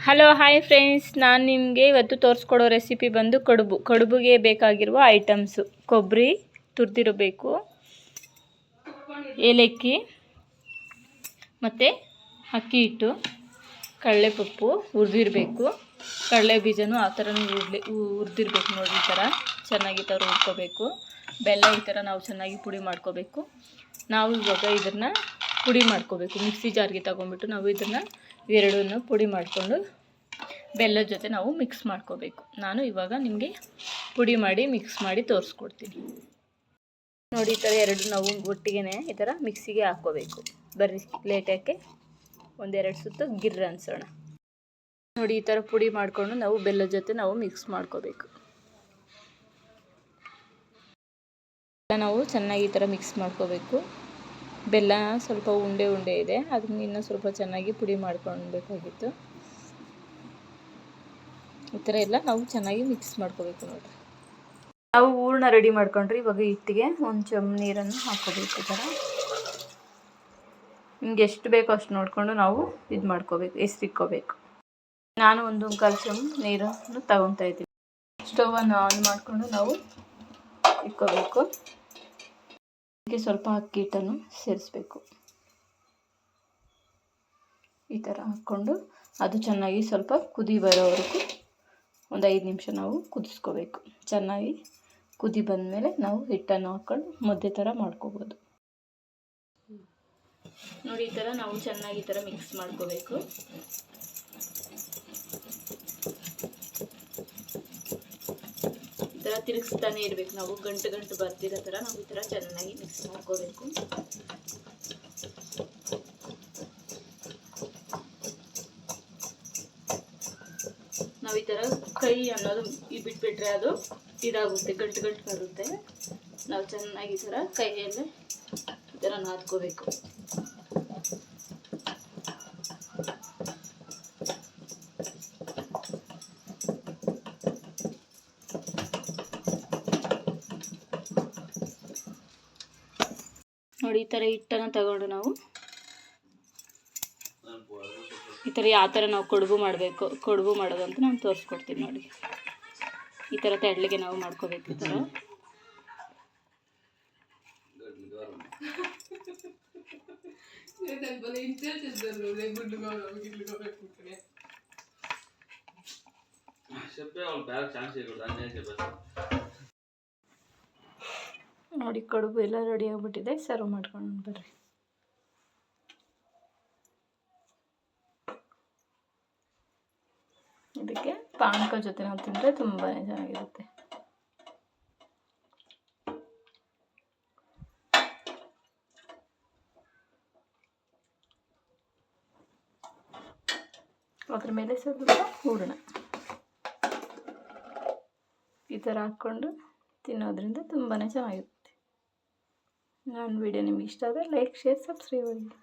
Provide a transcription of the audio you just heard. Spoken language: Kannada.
ಹಲೋ ಹಾಯ್ ಫ್ರೆಂಡ್ಸ್, ನಾನು ನಿಮಗೆ ಇವತ್ತು ತೋರಿಸ್ಕೊಡೋ ರೆಸಿಪಿ ಬಂದು ಕಡುಬುಗೆ ಬೇಕಾಗಿರುವ ಐಟಮ್ಸು: ಕೊಬ್ಬರಿ ತುರಿದಿರಬೇಕು, ಏಲಕ್ಕಿ ಮತ್ತು ಅಕ್ಕಿ ಹಿಟ್ಟು, ಕಡಲೆಪಪ್ಪು ಹುರಿದಿರಬೇಕು, ಕಡಲೆ ಬೀಜನೂ ಆ ಥರನೂ ಹುರಿದಿರ್ಬೇಕು. ನೋಡಿ, ಈ ಥರ ಚೆನ್ನಾಗಿ ಈ ಥರ ಹುರ್ಕೋಬೇಕು. ಬೆಲ್ಲ ಈ ಥರ ನಾವು ಚೆನ್ನಾಗಿ ಪುಡಿ ಮಾಡ್ಕೋಬೇಕು. ನಾವು ಇವಾಗ ಇದನ್ನು ಪುಡಿ ಮಾಡ್ಕೋಬೇಕು. ಮಿಕ್ಸಿ ಜಾರ್ಗೆ ತಗೊಂಡ್ಬಿಟ್ಟು ನಾವು ಇದನ್ನು ಎರಡನ್ನೂ ಪುಡಿ ಮಾಡಿಕೊಂಡು ಬೆಲ್ಲದ ಜೊತೆ ನಾವು ಮಿಕ್ಸ್ ಮಾಡ್ಕೋಬೇಕು. ನಾನು ಇವಾಗ ನಿಮಗೆ ಪುಡಿ ಮಾಡಿ ಮಿಕ್ಸ್ ಮಾಡಿ ತೋರಿಸ್ಕೊಡ್ತೀನಿ. ನೋಡಿ, ಈ ಥರ ಎರಡು ನಾವು ಒಟ್ಟಿಗೆ ಈ ಥರ ಮಿಕ್ಸಿಗೆ ಹಾಕ್ಕೋಬೇಕು. ಬರ್ರಿ ಲೇಟಕ್ಕೆ ಒಂದೆರಡು ಸುತ್ತು ಗಿರ್ರ ಅನ್ಸೋಣ. ನೋಡಿ, ಈ ಥರ ಪುಡಿ ಮಾಡಿಕೊಂಡು ನಾವು ಬೆಲ್ಲದ ಜೊತೆ ನಾವು ಮಿಕ್ಸ್ ಮಾಡ್ಕೋಬೇಕು. ನಾವು ಚೆನ್ನಾಗಿ ಈ ಥರ ಮಿಕ್ಸ್ ಮಾಡ್ಕೋಬೇಕು. ಬೆಲ್ಲ ಸ್ವಲ್ಪ ಉಂಡೆ ಇದೆ, ಅದನ್ನ ಇನ್ನೂ ಸ್ವಲ್ಪ ಚೆನ್ನಾಗಿ ಪುಡಿ ಮಾಡ್ಕೊಳ್ಬೇಕಾಗಿತ್ತು. ಈ ಥರ ಎಲ್ಲ ನಾವು ಚೆನ್ನಾಗಿ ಮಿಕ್ಸ್ ಮಾಡ್ಕೋಬೇಕು. ನೋಡಿರಿ, ನಾವು ಹೂರಣ ರೆಡಿ ಮಾಡ್ಕೊಂಡ್ರಿ. ಇವಾಗ ಹಿಟ್ಟಿಗೆ ಒಂದು ಚಮ್ ನೀರನ್ನು ಹಾಕ್ಕೋಬೇಕು. ಈ ಥರ ನಿಮ್ಗೆ ಎಷ್ಟು ಬೇಕೋ ಅಷ್ಟು ನೋಡಿಕೊಂಡು ನಾವು ಇದು ಮಾಡ್ಕೋಬೇಕು, ಹೆಸರಿಕ್ಕೋಬೇಕು. ನಾನು 1 ಚಮ್ ನೀರನ್ನು ತಗೊತಾ ಇದ್ದೀನಿ. ಸ್ಟವನ್ನು ಆನ್ ಮಾಡಿಕೊಂಡು ನಾವು ಇಟ್ಕೋಬೇಕು. ಇದಕ್ಕೆ ಸ್ವಲ್ಪ ಅಕ್ಕಿ ಹಿಟ್ಟನ್ನು ಸೇರಿಸ್ಬೇಕು. ಈ ಥರ ಹಾಕ್ಕೊಂಡು ಅದು ಚೆನ್ನಾಗಿ ಸ್ವಲ್ಪ ಕುದಿ ಬರೋವರೆಗೂ ಒಂದು 5 ನಿಮಿಷ ನಾವು ಕುದಿಸ್ಕೋಬೇಕು. ಚೆನ್ನಾಗಿ ಕುದಿ ಬಂದಮೇಲೆ ನಾವು ಹಿಟ್ಟನ್ನು ಹಾಕ್ಕೊಂಡು ಮುದ್ದೆ ಥರ ಮಾಡ್ಕೋಬೋದು. ನೋಡಿ, ಈ ಥರ ನಾವು ಚೆನ್ನಾಗಿ ಈ ಥರ ಮಿಕ್ಸ್ ಮಾಡ್ಕೋಬೇಕು. ಈ ಥರ ತಿರುಗಿಸ್ತಾನೆ ಇರಬೇಕು. ನಾವು ಗಂಟು ಬರ್ತಿರೋ ಥರ ನಾವು ಈ ಥರ ಚೆನ್ನಾಗಿ ಮಿಕ್ಸ್ ಮಾಡ್ಕೋಬೇಕು. ನಾವು ಈ ಥರ ಕೈ ಅನ್ನೋದು ಬಿಟ್ಬಿಟ್ರೆ ಅದು ಇದಾಗುತ್ತೆ, ಗಂಟು ಬರುತ್ತೆ. ನಾವು ಚೆನ್ನಾಗಿ ಈ ಥರ ಕೈಯಲ್ಲೇ ಈ ಥರ ನಾದ್ಕೋಬೇಕು. ನೋಡಿ, ಈ ಥರ ಹಿಟ್ಟನ್ನು ತಗೊಂಡು ನಾವು ಈ ಥರ ಯಾವ ಥರ ನಾವು ಕಡುಬು ಮಾಡೋದು ಅಂತ ನಾನು ತೋರಿಸ್ಕೊಡ್ತೀನಿ. ನೋಡಿ, ಈ ಥರ ತೆಳ್ಳಗೆ ನಾವು ಮಾಡ್ಕೋಬೇಕು. ಈ ಥರ ನೋಡಿ, ಕಡುಬು ಎಲ್ಲ ರೆಡಿ ಆಗಿಬಿಟ್ಟಿದೆ. ಸರ್ವ್ ಮಾಡ್ಕೊಂಡು ಬರ್ರಿ. ಇದಕ್ಕೆ ಪಾನಕ ಜೊತೆ ನಾವು ತಿಂದರೆ ತುಂಬಾ ಚೆನ್ನಾಗಿರುತ್ತೆ. ಅದ್ರ ಮೇಲೆ ಸ್ವಲ್ಪ ಹೂರಣ ಈ ಥರ ಹಾಕ್ಕೊಂಡು ತಿನ್ನೋದ್ರಿಂದ ತುಂಬಾ ಚೆನ್ನಾಗಿರುತ್ತೆ. ನನ್ನ ವಿಡಿಯೋ ನಿಮ್ಗೆ ಇಷ್ಟ ಆದರೆ ಲೈಕ್, ಶೇರ್, ಸಬ್ಸ್ಕ್ರೈಬ್ ಮಾಡಿ.